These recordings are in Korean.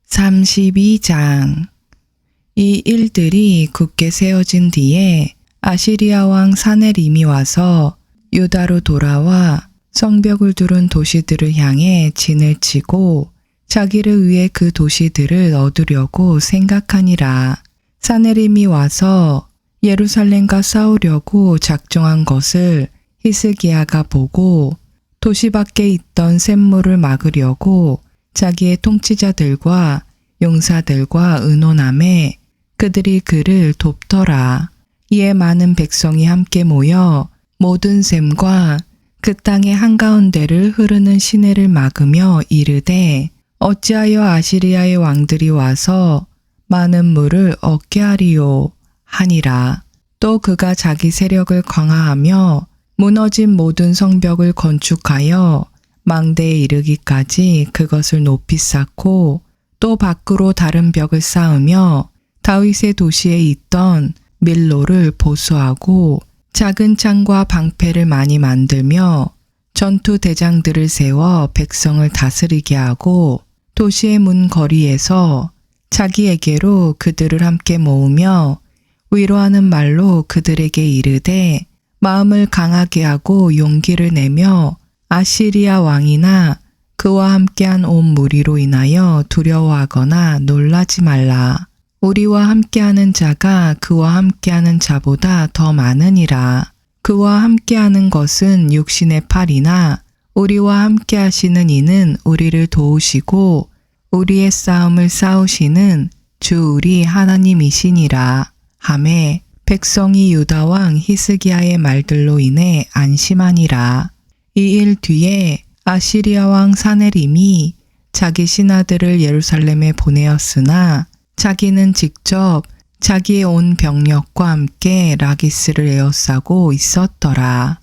32장. 이 일들이 굳게 세워진 뒤에 아시리아 왕 사네림이 와서 유다로 돌아와 성벽을 두른 도시들을 향해 진을 치고 자기를 위해 그 도시들을 얻으려고 생각하니라. 사네림이 와서 예루살렘과 싸우려고 작정한 것을 히스기야가 보고 도시 밖에 있던 샘물을 막으려고 자기의 통치자들과 용사들과 의논하매 그들이 그를 돕더라. 이에 많은 백성이 함께 모여 모든 샘과 그 땅의 한가운데를 흐르는 시내를 막으며 이르되 어찌하여 아시리아의 왕들이 와서 많은 물을 얻게 하리요 하니라. 또 그가 자기 세력을 강화하며 무너진 모든 성벽을 건축하여 망대에 이르기까지 그것을 높이 쌓고 또 밖으로 다른 벽을 쌓으며 다윗의 도시에 있던 밀로를 보수하고 작은 창과 방패를 많이 만들며 전투 대장들을 세워 백성을 다스리게 하고 도시의 문 거리에서 자기에게로 그들을 함께 모으며 위로하는 말로 그들에게 이르되 마음을 강하게 하고 용기를 내며 아시리아 왕이나 그와 함께한 온 무리로 인하여 두려워하거나 놀라지 말라. 우리와 함께하는 자가 그와 함께하는 자보다 더 많으니라. 그와 함께하는 것은 육신의 팔이나 우리와 함께하시는 이는 우리를 도우시고 우리의 싸움을 싸우시는 주 우리 하나님이시니라 하매 백성이 유다 왕 히스기야의 말들로 인해 안심하니라. 이 일 뒤에 아시리아 왕 사네림이 자기 신하들을 예루살렘에 보내었으나 자기는 직접 자기의 온 병력과 함께 라기스를 에워싸고 있었더라.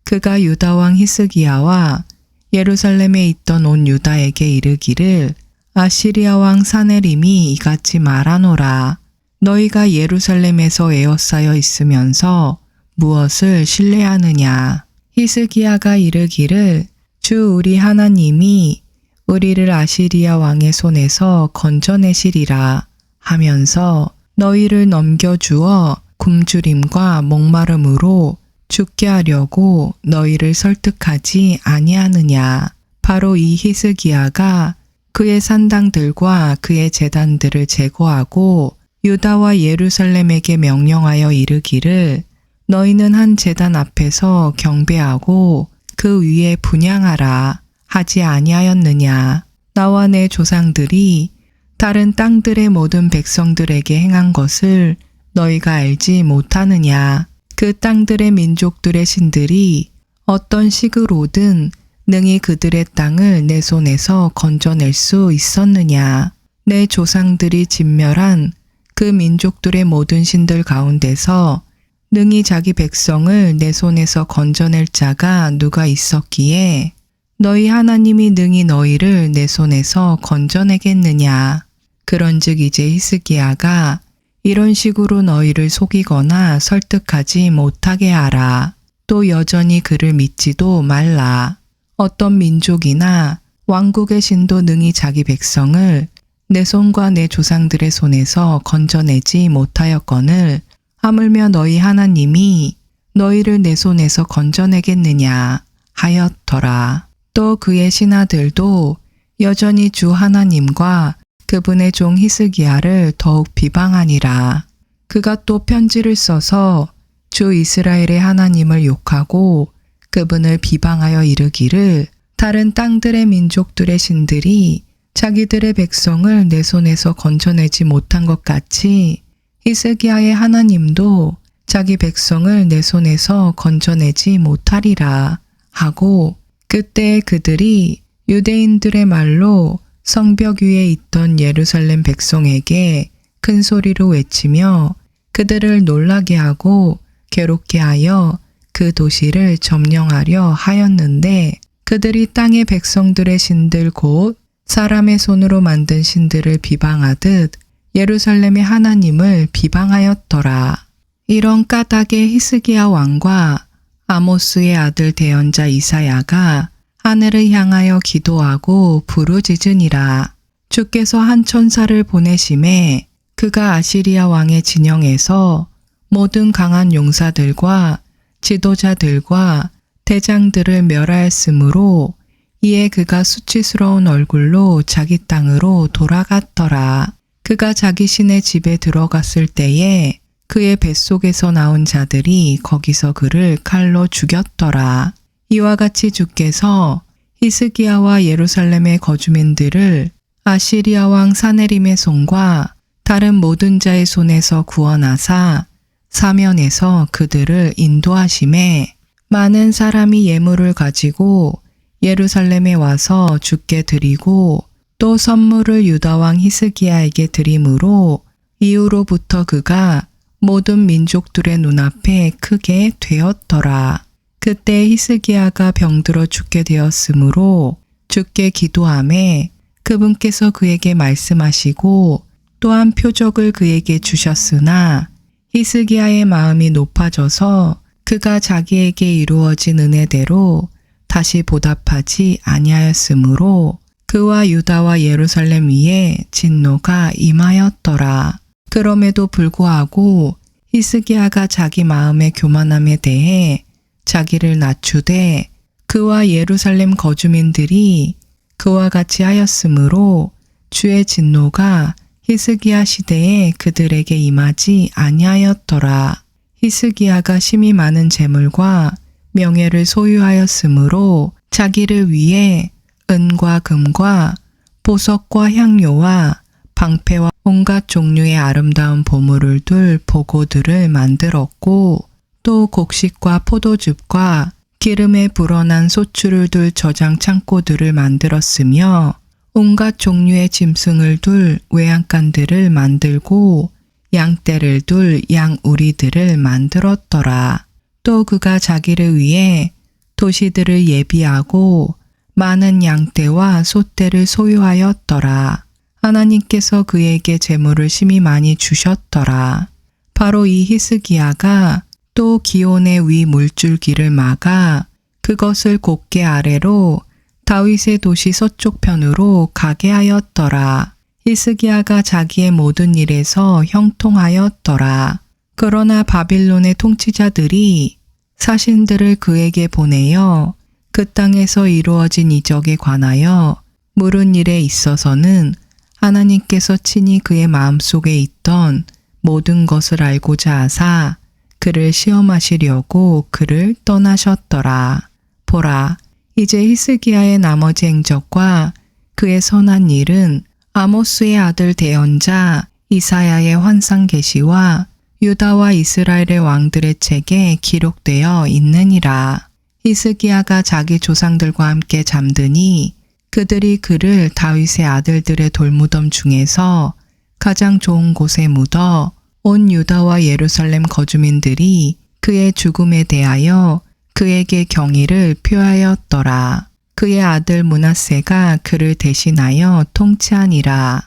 그가 유다 왕 히스기야와 예루살렘에 있던 온 유다에게 이르기를 아시리아 왕 사네림이 이같이 말하노라. 너희가 예루살렘에서 에워싸여 있으면서 무엇을 신뢰하느냐. 히스기야가 이르기를 주 우리 하나님이 우리를 아시리아 왕의 손에서 건져내시리라 하면서 너희를 넘겨주어 굶주림과 목마름으로 죽게 하려고 너희를 설득하지 아니하느냐. 바로 이 히스기야가 그의 산당들과 그의 제단들을 제거하고 유다와 예루살렘에게 명령하여 이르기를 너희는 한 제단 앞에서 경배하고 그 위에 분향하라 하지 아니하였느냐. 나와 내 조상들이 다른 땅들의 모든 백성들에게 행한 것을 너희가 알지 못하느냐. 그 땅들의 민족들의 신들이 어떤 식으로든 능히 그들의 땅을 내 손에서 건져낼 수 있었느냐. 내 조상들이 진멸한 그 민족들의 모든 신들 가운데서 능히 자기 백성을 내 손에서 건져낼 자가 누가 있었기에 너희 하나님이 능히 너희를 내 손에서 건져내겠느냐. 그런즉 이제 히스기야가 이런 식으로 너희를 속이거나 설득하지 못하게 하라. 또 여전히 그를 믿지도 말라. 어떤 민족이나 왕국의 신도 능히 자기 백성을 내 손과 내 조상들의 손에서 건져내지 못하였거늘 하물며 너희 하나님이 너희를 내 손에서 건져내겠느냐 하였더라. 또 그의 신하들도 여전히 주 하나님과 그분의 종 히스기야를 더욱 비방하니라. 그가 또 편지를 써서 주 이스라엘의 하나님을 욕하고 그분을 비방하여 이르기를 다른 땅들의 민족들의 신들이 자기들의 백성을 내 손에서 건져내지 못한 것 같이 히스기야의 하나님도 자기 백성을 내 손에서 건져내지 못하리라 하고 그때 그들이 유대인들의 말로 성벽 위에 있던 예루살렘 백성에게 큰 소리로 외치며 그들을 놀라게 하고 괴롭게 하여 그 도시를 점령하려 하였는데 그들이 땅의 백성들의 신들 곧 사람의 손으로 만든 신들을 비방하듯 예루살렘의 하나님을 비방하였더라. 이런 까닭에 히스기야 왕과 아모스의 아들 대언자 이사야가 하늘을 향하여 기도하고 부르짖으니라. 주께서 한 천사를 보내심에 그가 아시리아 왕의 진영에서 모든 강한 용사들과 지도자들과 대장들을 멸하였으므로 이에 그가 수치스러운 얼굴로 자기 땅으로 돌아갔더라. 그가 자기 신의 집에 들어갔을 때에 그의 뱃속에서 나온 자들이 거기서 그를 칼로 죽였더라. 이와 같이 주께서 히스기야와 예루살렘의 거주민들을 아시리아 왕 사네림의 손과 다른 모든 자의 손에서 구원하사 사면에서 그들을 인도하심에 많은 사람이 예물을 가지고 예루살렘에 와서 주께 드리고 또 선물을 유다 왕 히스기야에게 드림으로 이후로부터 그가 모든 민족들의 눈앞에 크게 되었더라. 그때 히스기야가 병들어 죽게 되었으므로 주께 기도하매 그분께서 그에게 말씀하시고 또한 표적을 그에게 주셨으나 히스기야의 마음이 높아져서 그가 자기에게 이루어진 은혜대로 다시 보답하지 아니하였으므로 그와 유다와 예루살렘 위에 진노가 임하였더라. 그럼에도 불구하고 히스기야가 자기 마음의 교만함에 대해 자기를 낮추되 그와 예루살렘 거주민들이 그와 같이 하였으므로 주의 진노가 히스기야 시대에 그들에게 임하지 아니하였더라. 히스기야가 심히 많은 재물과 명예를 소유하였으므로 자기를 위해 은과 금과 보석과 향료와 방패와 온갖 종류의 아름다운 보물을 둘 보고들을 만들었고 또 곡식과 포도즙과 기름에 불어난 소출을 둘 저장 창고들을 만들었으며 온갖 종류의 짐승을 둘 외양간들을 만들고 양떼를 둘 양우리들을 만들었더라. 또 그가 자기를 위해 도시들을 예비하고 많은 양떼와 소떼를 소유하였더라. 하나님께서 그에게 재물을 심히 많이 주셨더라. 바로 이 히스기야가 또 기온의 위 물줄기를 막아 그것을 곧게 아래로 다윗의 도시 서쪽편으로 가게 하였더라. 히스기야가 자기의 모든 일에서 형통하였더라. 그러나 바빌론의 통치자들이 사신들을 그에게 보내어 그 땅에서 이루어진 이적에 관하여 물은 일에 있어서는 하나님께서 친히 그의 마음속에 있던 모든 것을 알고자 하사 그를 시험하시려고 그를 떠나셨더라. 보라, 이제 히스기야의 나머지 행적과 그의 선한 일은 아모스의 아들 대언자 이사야의 환상 계시와 유다와 이스라엘의 왕들의 책에 기록되어 있느니라. 히스기야가 자기 조상들과 함께 잠드니 그들이 그를 다윗의 아들들의 돌무덤 중에서 가장 좋은 곳에 묻어 온 유다와 예루살렘 거주민들이 그의 죽음에 대하여 그에게 경의를 표하였더라. 그의 아들 므낫세가 그를 대신하여 통치하니라.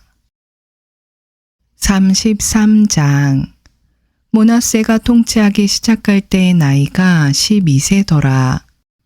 33장 므낫세가 통치하기 시작할 때의 나이가 12세더라.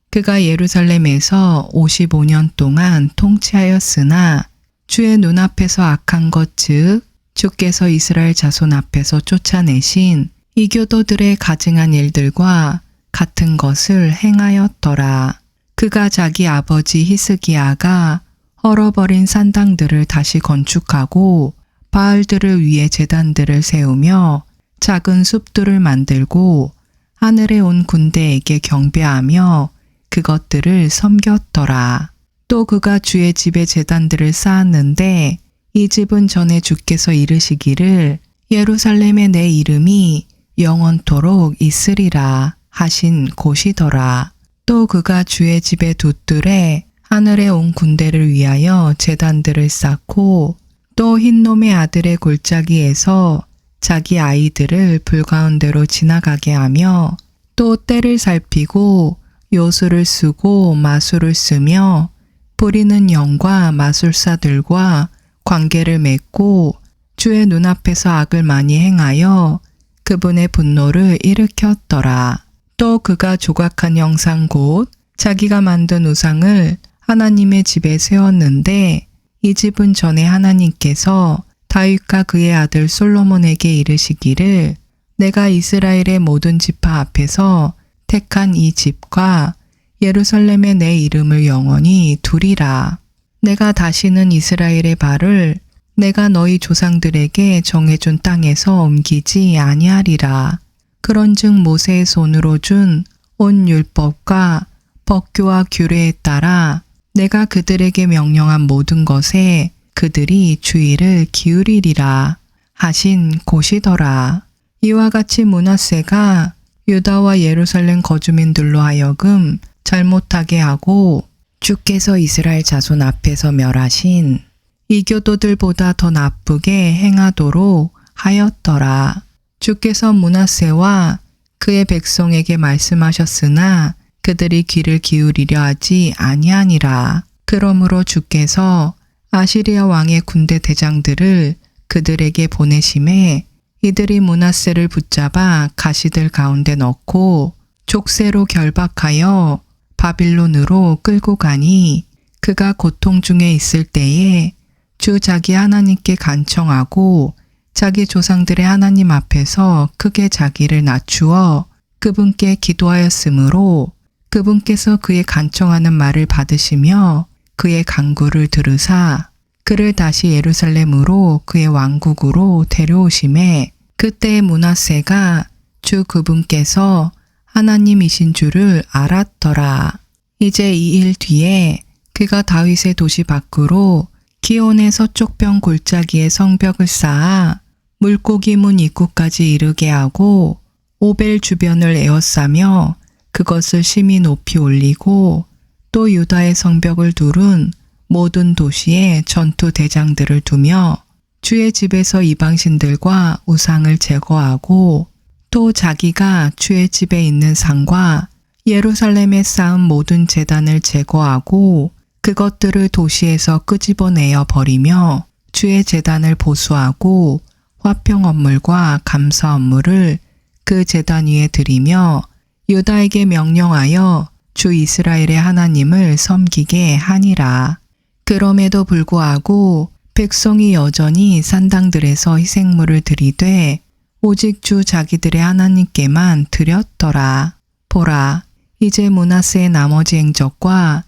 그가 예루살렘에서 55년 동안 통치하였으나 주의 눈앞에서 악한 것 즉 주께서 이스라엘 자손 앞에서 쫓아내신 이교도들의 가증한 일들과 같은 것을 행하였더라. 그가 자기 아버지 히스기야가 헐어버린 산당들을 다시 건축하고 바알들을 위해 제단들을 세우며 작은 숲들을 만들고 하늘에 온 군대에게 경배하며 그것들을 섬겼더라. 또 그가 주의 집에 제단들을 쌓았는데 이 집은 전에 주께서 이르시기를 예루살렘에 내 이름이 영원토록 있으리라 하신 곳이더라. 또 그가 주의 집의 돛들에 하늘에 온 군대를 위하여 제단들을 쌓고 또 흰놈의 아들의 골짜기에서 자기 아이들을 불가운데로 지나가게 하며 또 때를 살피고 요술을 쓰고 마술을 쓰며 부리는 영과 마술사들과 관계를 맺고 주의 눈앞에서 악을 많이 행하여 그분의 분노를 일으켰더라. 또 그가 조각한 형상 곧 자기가 만든 우상을 하나님의 집에 세웠는데 이 집은 전에 하나님께서 다윗과 그의 아들 솔로몬에게 이르시기를 내가 이스라엘의 모든 지파 앞에서 택한 이 집과 예루살렘에 내 이름을 영원히 두리라. 내가 다시는 이스라엘의 발을 내가 너희 조상들에게 정해준 땅에서 옮기지 아니하리라. 그런즉 모세의 손으로 준 온 율법과 법규와 규례에 따라 내가 그들에게 명령한 모든 것에 그들이 주의를 기울이리라 하신 곳이더라. 이와 같이 므낫세가 유다와 예루살렘 거주민들로 하여금 잘못하게 하고 주께서 이스라엘 자손 앞에서 멸하신 이교도들보다 더 나쁘게 행하도록 하였더라. 주께서 므낫세와 그의 백성에게 말씀하셨으나 그들이 귀를 기울이려 하지 아니하니라. 그러므로 주께서 아시리아 왕의 군대 대장들을 그들에게 보내심에 이들이 므낫세를 붙잡아 가시들 가운데 넣고 족쇄로 결박하여 바빌론으로 끌고 가니 그가 고통 중에 있을 때에 주 자기 하나님께 간청하고 자기 조상들의 하나님 앞에서 크게 자기를 낮추어 그분께 기도하였으므로 그분께서 그의 간청하는 말을 받으시며 그의 간구를 들으사 그를 다시 예루살렘으로 그의 왕국으로 데려오심에 그때 므낫세가 주 그분께서 하나님이신 줄을 알았더라. 이제 2일 뒤에 그가 다윗의 도시 밖으로 기온의 서쪽변 골짜기에 성벽을 쌓아 물고기 문 입구까지 이르게 하고 오벨 주변을 에워싸며 그것을 심히 높이 올리고 또 유다의 성벽을 두른 모든 도시에 전투 대장들을 두며 주의 집에서 이방신들과 우상을 제거하고 또 자기가 주의 집에 있는 상과 예루살렘에 쌓은 모든 제단을 제거하고 그것들을 도시에서 끄집어내어 버리며 주의 제단을 보수하고 화평 업물과 감사 업물을 그 제단 위에 드리며 유다에게 명령하여 주 이스라엘의 하나님을 섬기게 하니라. 그럼에도 불구하고 백성이 여전히 산당들에서 희생물을 드리되 오직 주 자기들의 하나님께만 드렸더라. 보라, 이제 므낫세의 나머지 행적과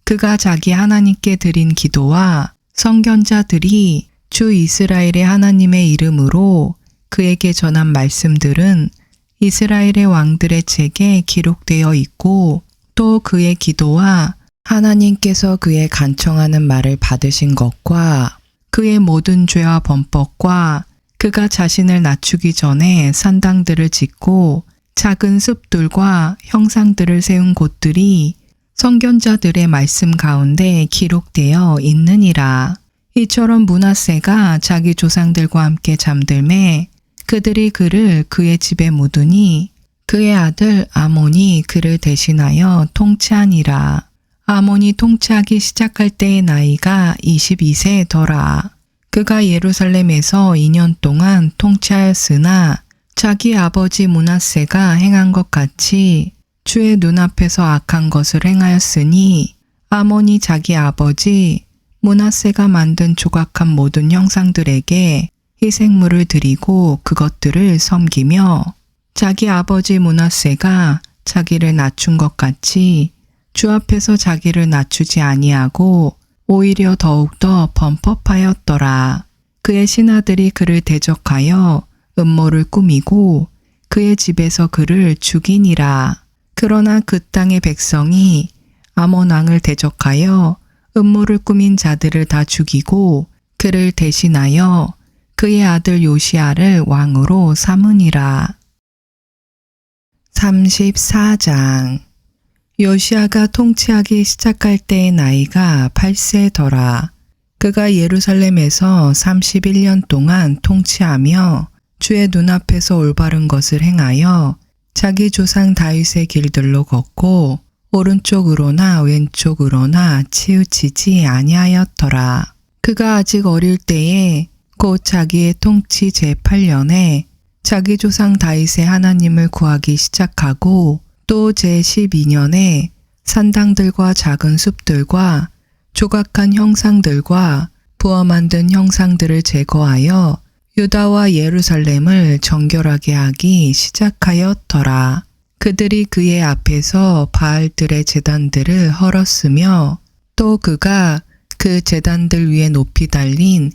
그가 자기 하나님께 드린 기도와 선견자들이 주 이스라엘의 하나님의 이름으로 그에게 전한 말씀들은 이스라엘의 왕들의 책에 기록되어 있고 또 그의 기도와 하나님께서 그의 간청하는 말을 받으신 것과 그의 모든 죄와 범법과 그가 자신을 낮추기 전에 산당들을 짓고 작은 숲들과 형상들을 세운 곳들이 선견자들의 말씀 가운데 기록되어 있느니라. 이처럼 므낫세가 자기 조상들과 함께 잠들매 그들이 그를 그의 집에 묻으니 그의 아들 아몬이 그를 대신하여 통치하니라. 아몬이 통치하기 시작할 때의 나이가 22세더라. 그가 예루살렘에서 2년 동안 통치하였으나 자기 아버지 므낫세가 행한 것 같이 주의 눈앞에서 악한 것을 행하였으니 아몬이 자기 아버지 므낫세가 만든 조각한 모든 형상들에게 희생물을 드리고 그것들을 섬기며 자기 아버지 므낫세가 자기를 낮춘 것 같이 주 앞에서 자기를 낮추지 아니하고 오히려 더욱더 범법하였더라. 그의 신하들이 그를 대적하여 음모를 꾸미고 그의 집에서 그를 죽이니라. 그러나 그 땅의 백성이 아몬 왕을 대적하여 음모를 꾸민 자들을 다 죽이고 그를 대신하여 그의 아들 요시야를 왕으로 삼으니라. 34장. 요시야가 통치하기 시작할 때의 나이가 8세더라. 그가 예루살렘에서 31년 동안 통치하며 주의 눈앞에서 올바른 것을 행하여 자기 조상 다윗의 길들로 걷고 오른쪽으로나 왼쪽으로나 치우치지 아니하였더라. 그가 아직 어릴 때에 곧 자기의 통치 제8년에 자기 조상 다윗의 하나님을 구하기 시작하고 또 제12년에 산당들과 작은 숲들과 조각한 형상들과 부어 만든 형상들을 제거하여 유다와 예루살렘을 정결하게 하기 시작하였더라. 그들이 그의 앞에서 바알들의 제단들을 헐었으며 또 그가 그 제단들 위에 높이 달린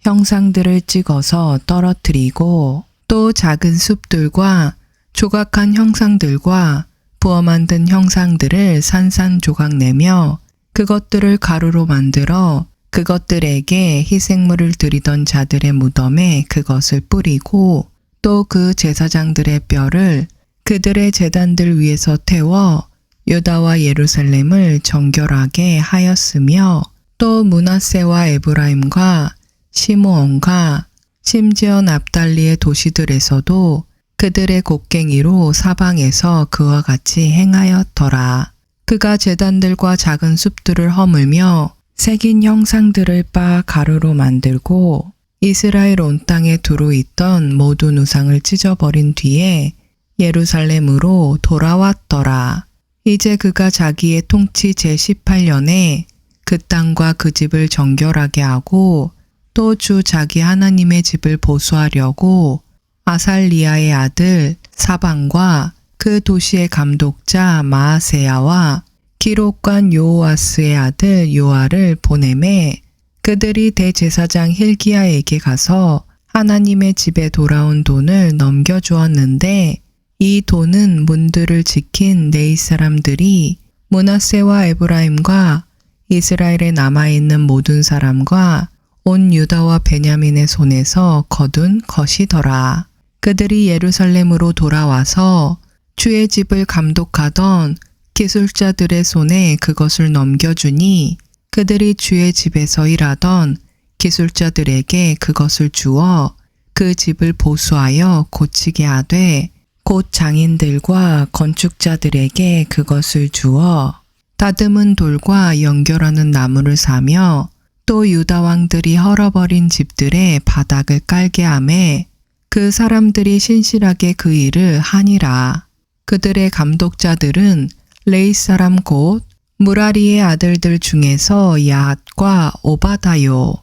형상들을 찍어서 떨어뜨리고 또 작은 숲들과 조각한 형상들과 부어 만든 형상들을 산산조각 내며 그것들을 가루로 만들어 그것들에게 희생물을 드리던 자들의 무덤에 그것을 뿌리고 또 그 제사장들의 뼈를 그들의 제단들 위에서 태워 유다와 예루살렘을 정결하게 하였으며 또 므낫세와 에브라임과 시므온과 심지어 납달리의 도시들에서도 그들의 곡괭이로 사방에서 그와 같이 행하였더라. 그가 제단들과 작은 숲들을 허물며 새긴 형상들을 빻아 가루로 만들고 이스라엘 온 땅에 두루 있던 모든 우상을 찢어버린 뒤에 예루살렘으로 돌아왔더라. 이제 그가 자기의 통치 제18년에 그 땅과 그 집을 정결하게 하고 또 주 자기 하나님의 집을 보수하려고 아살리아의 아들 사방과 그 도시의 감독자 마아세야와 기록관 요호아스의 아들 요아를 보내매 그들이 대제사장 힐기야에게 가서 하나님의 집에 돌아온 돈을 넘겨주었는데 이 돈은 문들을 지킨 네이 사람들이 므낫세와 에브라임과 이스라엘에 남아있는 모든 사람과 온 유다와 베냐민의 손에서 거둔 것이더라. 그들이 예루살렘으로 돌아와서 주의 집을 감독하던 기술자들의 손에 그것을 넘겨주니 그들이 주의 집에서 일하던 기술자들에게 그것을 주어 그 집을 보수하여 고치게 하되 곧 장인들과 건축자들에게 그것을 주어 다듬은 돌과 연결하는 나무를 사며 또 유다 왕들이 헐어버린 집들의 바닥을 깔게 하매 그 사람들이 신실하게 그 일을 하니라. 그들의 감독자들은 레이 사람 곧 무라리의 아들들 중에서 야핫과 오바다요,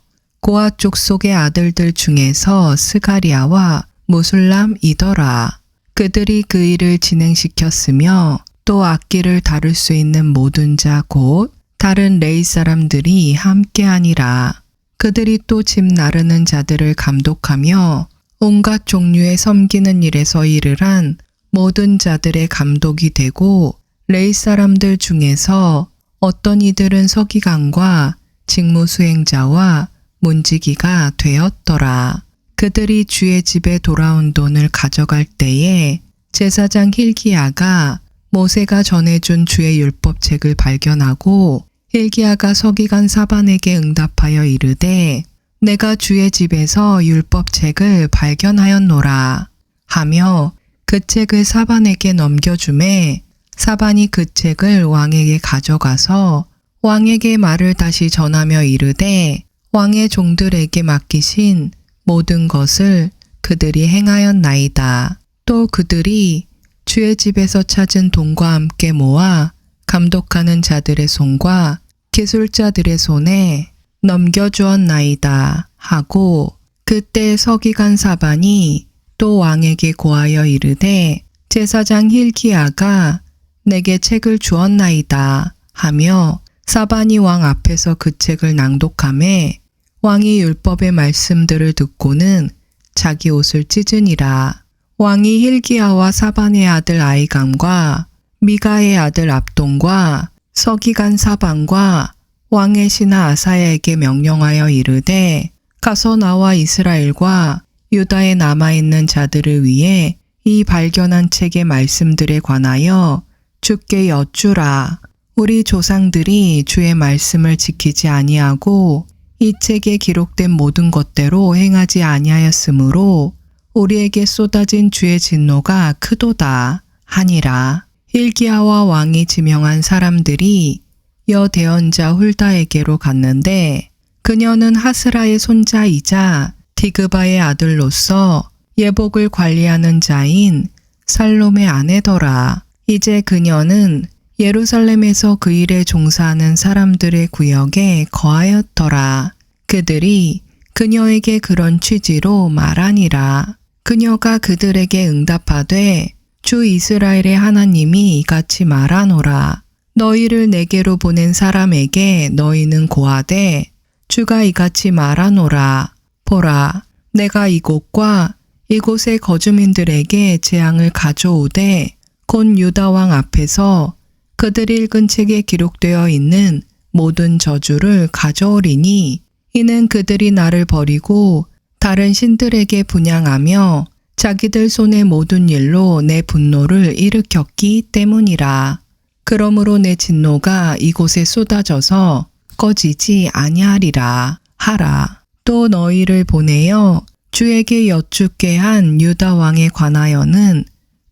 고아 족속의 아들들 중에서 스가리아와 무술람이더라. 그들이 그 일을 진행시켰으며 또 악기를 다룰 수 있는 모든 자 곧 다른 레이 사람들이 함께하니라. 그들이 또 집 나르는 자들을 감독하며 온갖 종류의 섬기는 일에서 일을 한 모든 자들의 감독이 되고 레이 사람들 중에서 어떤 이들은 서기관과 직무 수행자와 문지기가 되었더라. 그들이 주의 집에 돌아온 돈을 가져갈 때에 제사장 힐기야가 모세가 전해준 주의 율법책을 발견하고 힐기야가 서기관 사반에게 응답하여 이르되 내가 주의 집에서 율법책을 발견하였노라 하며 그 책을 사반에게 넘겨주매 사반이 그 책을 왕에게 가져가서 왕에게 말을 다시 전하며 이르되 왕의 종들에게 맡기신 모든 것을 그들이 행하였나이다. 또 그들이 주의 집에서 찾은 돈과 함께 모아 감독하는 자들의 손과 기술자들의 손에 넘겨주었나이다 하고 그때 서기관 사반이 또 왕에게 고하여 이르되 제사장 힐기야가 내게 책을 주었나이다 하며 사반이 왕 앞에서 그 책을 낭독하매 왕이 율법의 말씀들을 듣고는 자기 옷을 찢으니라. 왕이 힐기야와 사반의 아들 아이감과 미가의 아들 압돈과 서기관 사반과 왕의 신하 아사야에게 명령하여 이르되 가서 나와 이스라엘과 유다에 남아있는 자들을 위해 이 발견한 책의 말씀들에 관하여 주께 여쭈라. 우리 조상들이 주의 말씀을 지키지 아니하고 이 책에 기록된 모든 것대로 행하지 아니하였으므로 우리에게 쏟아진 주의 진노가 크도다 하니라. 힐기야와 왕이 지명한 사람들이 여대언자 훌다에게로 갔는데 그녀는 하스라의 손자이자 디그바의 아들로서 예복을 관리하는 자인 살롬의 아내더라. 이제 그녀는 예루살렘에서 그 일에 종사하는 사람들의 구역에 거하였더라. 그들이 그녀에게 그런 취지로 말하니라. 그녀가 그들에게 응답하되 주 이스라엘의 하나님이 이같이 말하노라. 너희를 내게로 보낸 사람에게 너희는 고하되 주가 이같이 말하노라. 보라, 내가 이곳과 이곳의 거주민들에게 재앙을 가져오되 곧 유다 왕 앞에서 그들이 읽은 책에 기록되어 있는 모든 저주를 가져오리니 이는 그들이 나를 버리고 다른 신들에게 분향하며 자기들 손의 모든 일로 내 분노를 일으켰기 때문이라. 그러므로 내 진노가 이곳에 쏟아져서 꺼지지 아니하리라 하라. 또 너희를 보내어 주에게 여쭙게 한 유다 왕에 관하여는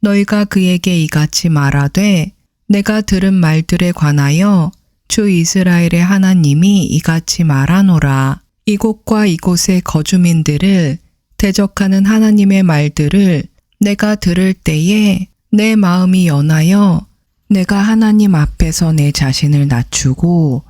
너희가 그에게 이같이 말하되 내가 들은 말들에 관하여 주 이스라엘의 하나님이 이같이 말하노라. 이곳과 이곳의 거주민들을 대적하는 하나님의 말들을 내가 들을 때에 내 마음이 연하여 내가 하나님 앞에서 내 자신을 낮추고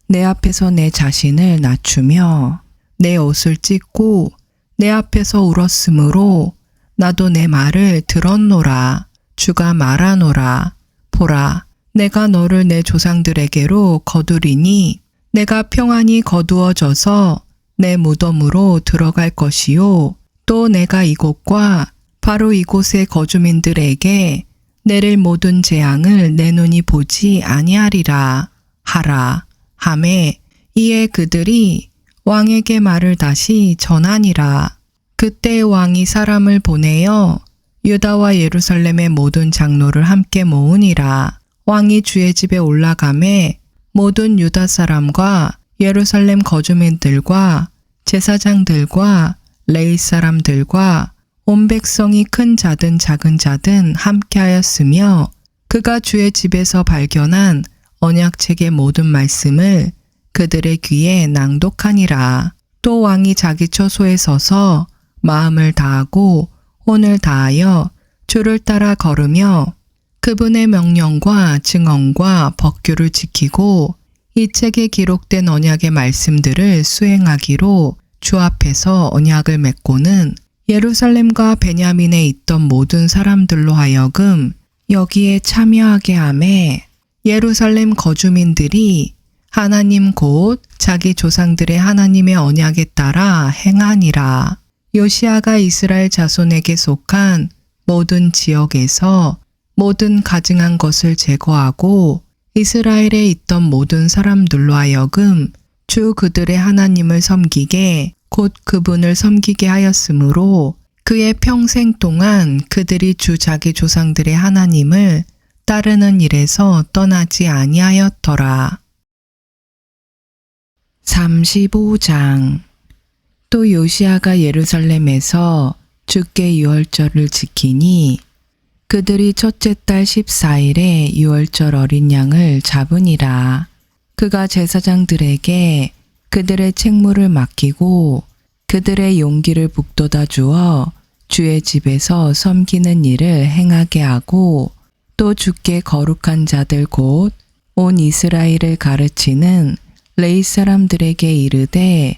내 앞에서 내 자신을 낮추며 내 옷을 찢고 내 앞에서 울었으므로 나도 내 말을 들었노라. 주가 말하노라. 보라, 내가 너를 내 조상들에게로 거두리니 내가 평안히 거두어져서 내 무덤으로 들어갈 것이요. 또 내가 이곳과 바로 이곳의 거주민들에게 내릴 모든 재앙을 내 눈이 보지 아니하리라 하라. 하매 이에 그들이 왕에게 말을 다시 전하니라. 그때 왕이 사람을 보내어 유다와 예루살렘의 모든 장로를 함께 모으니라. 왕이 주의 집에 올라가매 모든 유다 사람과 예루살렘 거주민들과 제사장들과 레위 사람들과 온 백성이 큰 자든 작은 자든 함께하였으며 그가 주의 집에서 발견한 언약책의 모든 말씀을 그들의 귀에 낭독하니라. 또 왕이 자기 처소에 서서 마음을 다하고 혼을 다하여 주를 따라 걸으며 그분의 명령과 증언과 법규를 지키고 이 책에 기록된 언약의 말씀들을 수행하기로 주 앞에서 언약을 맺고는 예루살렘과 베냐민에 있던 모든 사람들로 하여금 여기에 참여하게 하매 예루살렘 거주민들이 하나님 곧 자기 조상들의 하나님의 언약에 따라 행하니라. 요시야가 이스라엘 자손에게 속한 모든 지역에서 모든 가증한 것을 제거하고 이스라엘에 있던 모든 사람들로 하여금 주 그들의 하나님을 섬기게 곧 그분을 섬기게 하였으므로 그의 평생 동안 그들이 주 자기 조상들의 하나님을 따르는 일에서 떠나지 아니하였더라. 35장. 또 요시야가 예루살렘에서 주께 유월절을 지키니 그들이 첫째 달 14일에 유월절 어린 양을 잡으니라. 그가 제사장들에게 그들의 책무를 맡기고 그들의 용기를 북돋아 주어 주의 집에서 섬기는 일을 행하게 하고 또 주께 거룩한 자들 곧 온 이스라엘을 가르치는 레위 사람들에게 이르되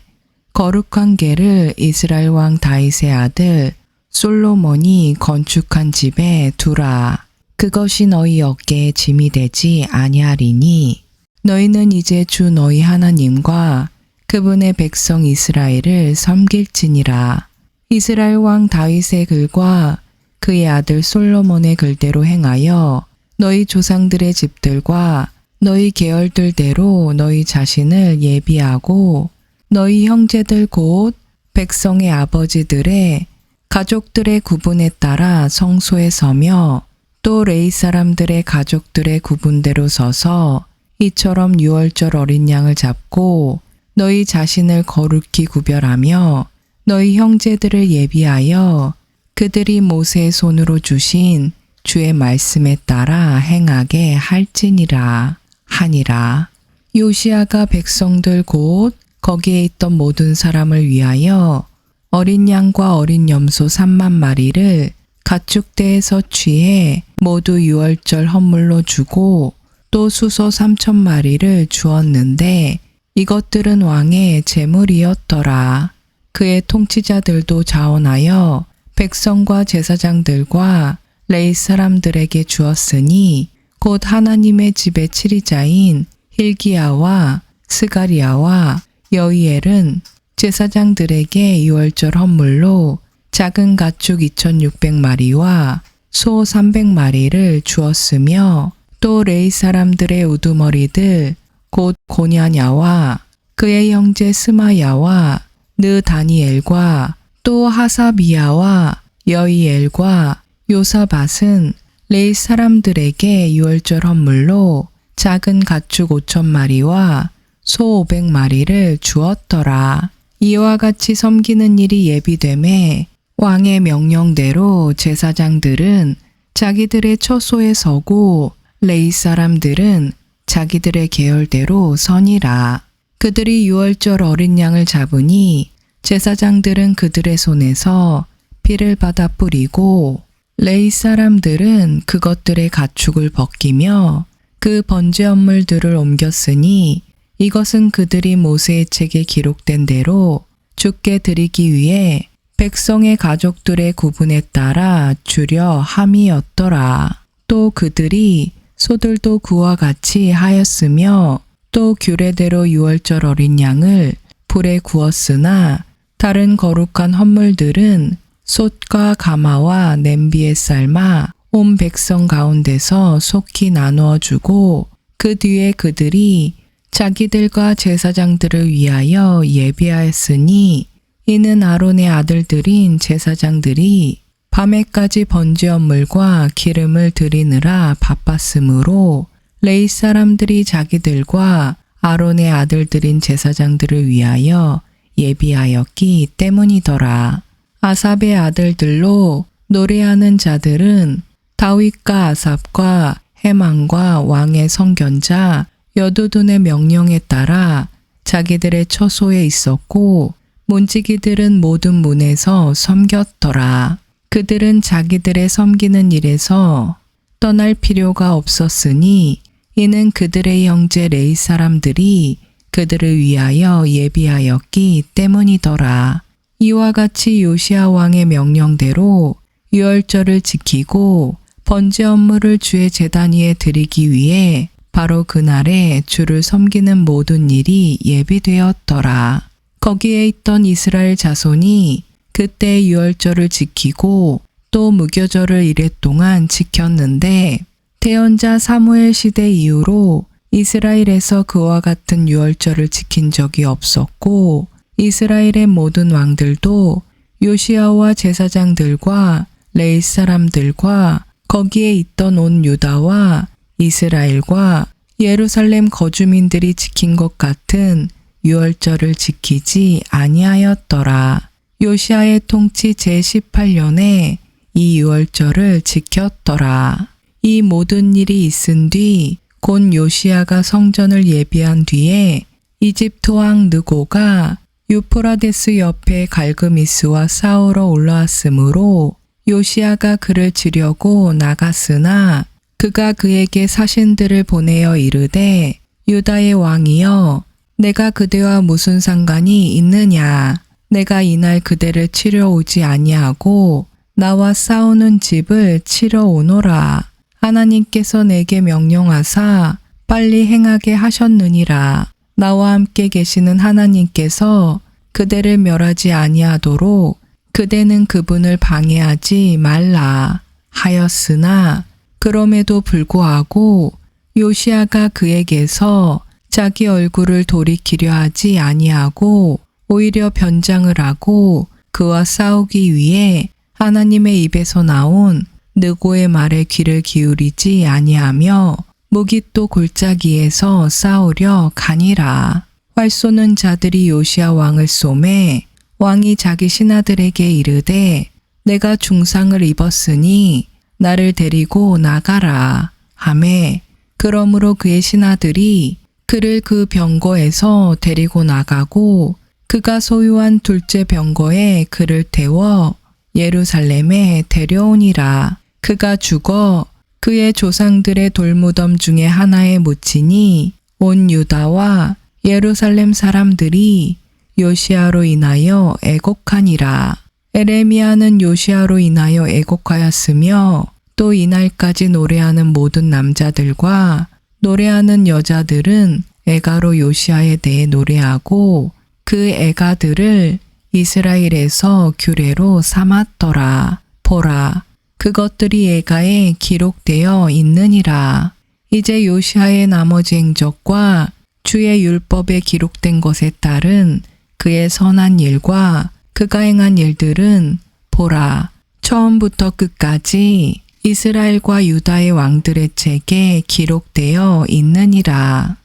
거룩한 궤를 이스라엘 왕 다윗의 아들 솔로몬이 건축한 집에 두라. 그것이 너희 어깨에 짐이 되지 아니하리니 너희는 이제 주 너희 하나님과 그분의 백성 이스라엘을 섬길지니라. 이스라엘 왕 다윗의 글과 그의 아들 솔로몬의 글대로 행하여 너희 조상들의 집들과 너희 계열들대로 너희 자신을 예비하고 너희 형제들 곧 백성의 아버지들의 가족들의 구분에 따라 성소에 서며 또 레위 사람들의 가족들의 구분대로 서서 이처럼 유월절 어린 양을 잡고 너희 자신을 거룩히 구별하며 너희 형제들을 예비하여 그들이 모세의 손으로 주신 주의 말씀에 따라 행하게 할지니라 하니라. 요시야가 백성들 곧 거기에 있던 모든 사람을 위하여 어린 양과 어린 염소 3만 마리를 가축대에서 취해 모두 유월절 헌물로 주고 또 수소 3,000마리를 주었는데 이것들은 왕의 재물이었더라. 그의 통치자들도 자원하여 백성과 제사장들과 레위 사람들에게 주었으니 곧 하나님의 집의 치리자인 hil기야와 스가리야와 여이엘은 제사장들에게 유월절 헌물로 작은 가축 2,600마리와 소 300마리를 주었으며 또 레위 사람들의 우두머리들 곧 고냐냐와 그의 형제 스마야와 느 다니엘과 또 하사비야와 여이엘과 요사밧은 레위 사람들에게 유월절 헌물로 작은 가축 5,000마리와 소 500마리를 주었더라. 이와 같이 섬기는 일이 예비되매 왕의 명령대로 제사장들은 자기들의 처소에 서고 레위 사람들은 자기들의 계열대로 서니라. 그들이 유월절 어린 양을 잡으니 제사장들은 그들의 손에서 피를 받아 뿌리고 레위 사람들은 그것들의 가축을 벗기며 그 번제 헌물들을 옮겼으니 이것은 그들이 모세의 책에 기록된 대로 주께 드리기 위해 백성의 가족들의 구분에 따라 주려 함이었더라. 또 그들이 소들도 그와 같이 하였으며 또 규례대로 유월절 어린 양을 불에 구웠으나 다른 거룩한 헌물들은 솥과 가마와 냄비에 삶아 온 백성 가운데서 속히 나누어 주고 그 뒤에 그들이 자기들과 제사장들을 위하여 예비하였으니 이는 아론의 아들들인 제사장들이 밤에까지 번제 헌물과 기름을 드리느라 바빴으므로 레위 사람들이 자기들과 아론의 아들들인 제사장들을 위하여 예비하였기 때문이더라. 아삽의 아들들로 노래하는 자들은 다윗과 아삽과 헤만과 왕의 성견자 여두둔의 명령에 따라 자기들의 처소에 있었고 문지기들은 모든 문에서 섬겼더라. 그들은 자기들의 섬기는 일에서 떠날 필요가 없었으니 이는 그들의 형제 레위 사람들이 그들을 위하여 예비하였기 때문이더라. 이와 같이 요시야 왕의 명령대로 유월절을 지키고 번제 헌물을 주의 제단 위에 드리기 위해 바로 그날에 주를 섬기는 모든 일이 예비되었더라. 거기에 있던 이스라엘 자손이 그때 유월절을 지키고 또 무교절을 이랫동안 지켰는데 태연자 사무엘 시대 이후로 이스라엘에서 그와 같은 유월절을 지킨 적이 없었고 이스라엘의 모든 왕들도 요시야와 제사장들과 레위 사람들과 거기에 있던 온 유다와 이스라엘과 예루살렘 거주민들이 지킨 것 같은 유월절을 지키지 아니하였더라. 요시야의 통치 제18년에 이 유월절을 지켰더라. 이 모든 일이 있은 뒤 곧 요시야가 성전을 예비한 뒤에 이집트 왕 느고가 유프라데스 옆에 갈그미스와 싸우러 올라왔으므로 요시야가 그를 치려고 나갔으나 그가 그에게 사신들을 보내어 이르되 유다의 왕이여 내가 그대와 무슨 상관이 있느냐. 내가 이날 그대를 치러 오지 아니하고 나와 싸우는 집을 치러 오노라. 하나님께서 내게 명령하사 빨리 행하게 하셨느니라. 나와 함께 계시는 하나님께서 그대를 멸하지 아니하도록 그대는 그분을 방해하지 말라 하였으나 그럼에도 불구하고 요시야가 그에게서 자기 얼굴을 돌이키려 하지 아니하고 오히려 변장을 하고 그와 싸우기 위해 하나님의 입에서 나온 느고의 말에 귀를 기울이지 아니하며 무깃도 골짜기에서 싸우려 가니라. 활 쏘는 자들이 요시야 왕을 쏘매 왕이 자기 신하들에게 이르되 내가 중상을 입었으니 나를 데리고 나가라 하매 그러므로 그의 신하들이 그를 그 병거에서 데리고 나가고 그가 소유한 둘째 병거에 그를 태워 예루살렘에 데려오니라. 그가 죽어 그의 조상들의 돌무덤 중에 하나에 묻히니 온 유다와 예루살렘 사람들이 요시야로 인하여 애곡하니라. 에레미야는 요시야로 인하여 애곡하였으며 또 이날까지 노래하는 모든 남자들과 노래하는 여자들은 애가로 요시야에 대해 노래하고 그 애가들을 이스라엘에서 규례로 삼았더라. 보라, 그것들이 애가에 기록되어 있느니라. 이제 요시야의 나머지 행적과 주의 율법에 기록된 것에 따른 그의 선한 일과 그가 행한 일들은 보라, 처음부터 끝까지 이스라엘과 유다의 왕들의 책에 기록되어 있느니라.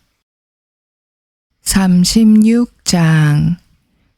36장.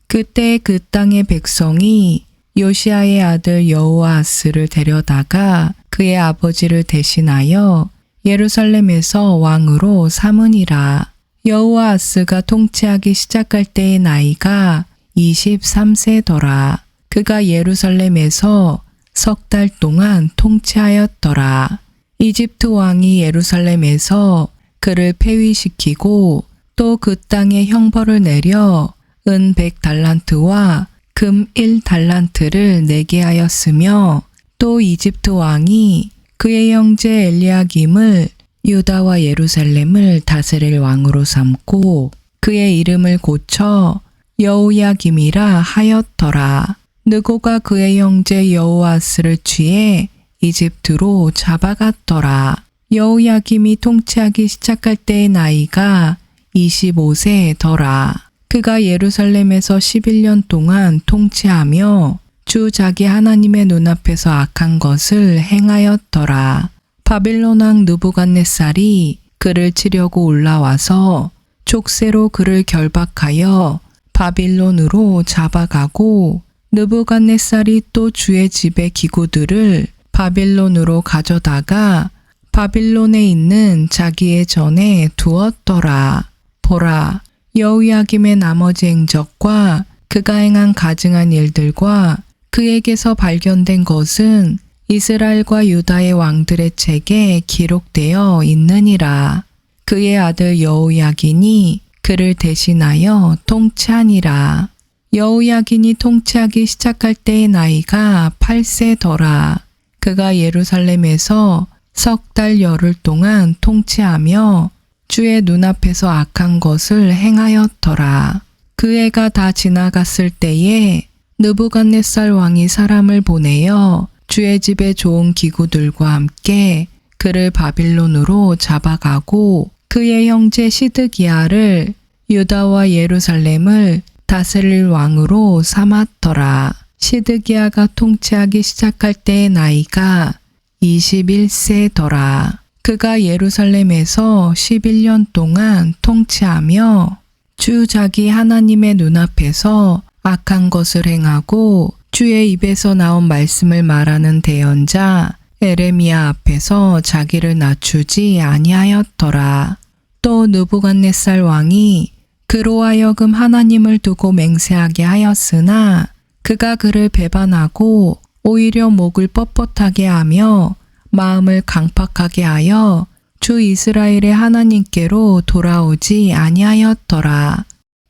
그때 그 땅의 백성이 요시야의 아들 여호아하스를 데려다가 그의 아버지를 대신하여 예루살렘에서 왕으로 삼으니라. 여호아하스가 통치하기 시작할 때의 나이가 23세더라. 그가 예루살렘에서 석 달 동안 통치하였더라. 이집트 왕이 예루살렘에서 그를 폐위시키고 또 그 땅에 형벌을 내려 은 100달란트와 금 1달란트를 내게 하였으며 또 이집트 왕이 그의 형제 엘리야김을 유다와 예루살렘을 다스릴 왕으로 삼고 그의 이름을 고쳐 여호야김이라 하였더라. 느고가 그의 형제 여호아스를 취해 이집트로 잡아갔더라. 여호야김이 통치하기 시작할 때의 나이가 25세더라. 그가 예루살렘에서 11년 동안 통치하며 주 자기 하나님의 눈앞에서 악한 것을 행하였더라. 바빌론 왕 느부갓네살이 그를 치려고 올라와서 족쇄로 그를 결박하여 바빌론으로 잡아가고 느부갓네살이 또 주의 집의 기구들을 바빌론으로 가져다가 바빌론에 있는 자기의 전에 두었더라. 보라, 여호야김의 나머지 행적과 그가 행한 가증한 일들과 그에게서 발견된 것은 이스라엘과 유다의 왕들의 책에 기록되어 있느니라. 그의 아들 여호야긴이 그를 대신하여 통치하니라. 여호야긴이 통치하기 시작할 때의 나이가 8세더라. 그가 예루살렘에서 석 달 열흘 동안 통치하며 주의 눈앞에서 악한 것을 행하였더라. 그 해가 다 지나갔을 때에 느부갓네살 왕이 사람을 보내어 주의 집에 좋은 기구들과 함께 그를 바빌론으로 잡아가고 그의 형제 시드기야를 유다와 예루살렘을 다스릴 왕으로 삼았더라. 시드기야가 통치하기 시작할 때의 나이가 21세더라. 그가 예루살렘에서 11년 동안 통치하며 주 자기 하나님의 눈앞에서 악한 것을 행하고 주의 입에서 나온 말씀을 말하는 대언자 에레미야 앞에서 자기를 낮추지 아니하였더라. 또 느부갓네살 왕이 그로 하여금 하나님을 두고 맹세하게 하였으나 그가 그를 배반하고 오히려 목을 뻣뻣하게 하며 마음을 강팍하게 하여 주 이스라엘의 하나님께로 돌아오지 아니하였더라.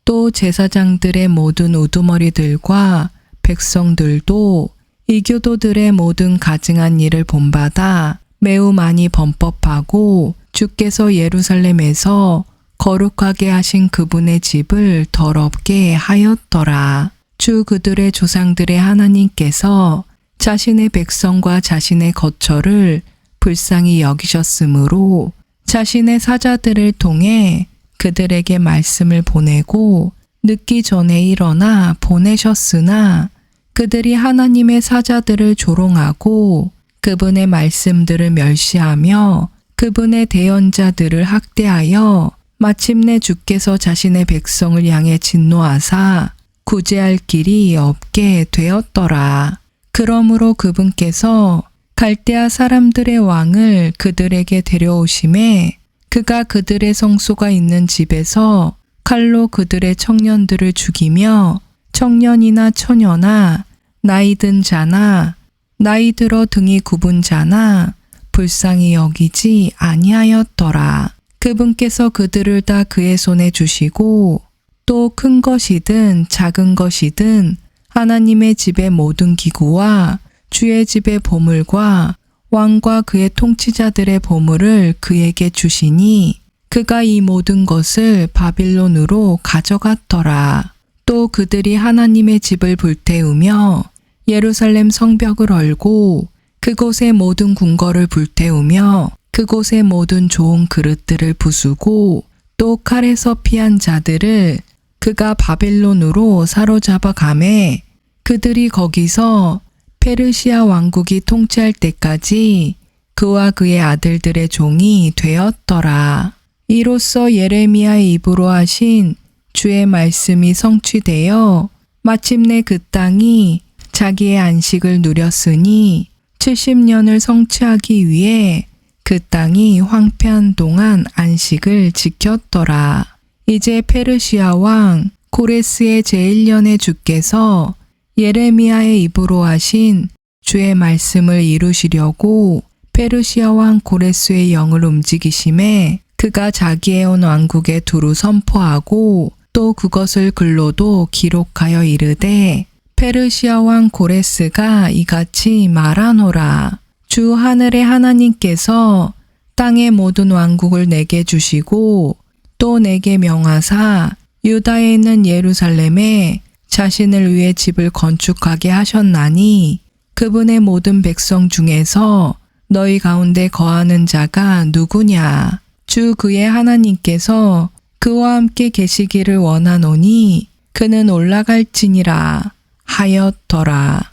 또 제사장들의 모든 우두머리들과 백성들도 이교도들의 모든 가증한 일을 본받아 매우 많이 범법하고 주께서 예루살렘에서 거룩하게 하신 그분의 집을 더럽게 하였더라. 주 그들의 조상들의 하나님께서 자신의 백성과 자신의 거처를 불쌍히 여기셨으므로 자신의 사자들을 통해 그들에게 말씀을 보내고 늦기 전에 일어나 보내셨으나 그들이 하나님의 사자들을 조롱하고 그분의 말씀들을 멸시하며 그분의 대언자들을 학대하여 마침내 주께서 자신의 백성을 향해 진노하사 구제할 길이 없게 되었더라. 그러므로 그분께서 갈대아 사람들의 왕을 그들에게 데려오심에 그가 그들의 성소가 있는 집에서 칼로 그들의 청년들을 죽이며 청년이나 처녀나 나이 든 자나 나이 들어 등이 굽은 자나 불쌍히 여기지 아니하였더라. 그분께서 그들을 다 그의 손에 주시고 또 큰 것이든 작은 것이든 하나님의 집의 모든 기구와 주의 집의 보물과 왕과 그의 통치자들의 보물을 그에게 주시니 그가 이 모든 것을 바빌론으로 가져갔더라. 또 그들이 하나님의 집을 불태우며 예루살렘 성벽을 헐고 그곳의 모든 궁궐을 불태우며 그곳의 모든 좋은 그릇들을 부수고 또 칼에서 피한 자들을 그가 바벨론으로 사로잡아 가매 그들이 거기서 페르시아 왕국이 통치할 때까지 그와 그의 아들들의 종이 되었더라. 이로써 예레미야의 입으로 하신 주의 말씀이 성취되어 마침내 그 땅이 자기의 안식을 누렸으니 70년을 성취하기 위해 그 땅이 황폐한 동안 안식을 지켰더라. 이제 페르시아 왕 고레스의 제1년에 주께서 예레미야의 입으로 하신 주의 말씀을 이루시려고 페르시아 왕 고레스의 영을 움직이심에 그가 자기의 온 왕국에 두루 선포하고 또 그것을 글로도 기록하여 이르되 페르시아 왕 고레스가 이같이 말하노라. 주 하늘의 하나님께서 땅의 모든 왕국을 내게 주시고 또 내게 명하사 유다에 있는 예루살렘에 자신을 위해 집을 건축하게 하셨나니 그분의 모든 백성 중에서 너희 가운데 거하는 자가 누구냐? 주 그의 하나님께서 그와 함께 계시기를 원하노니 그는 올라갈지니라 하였더라.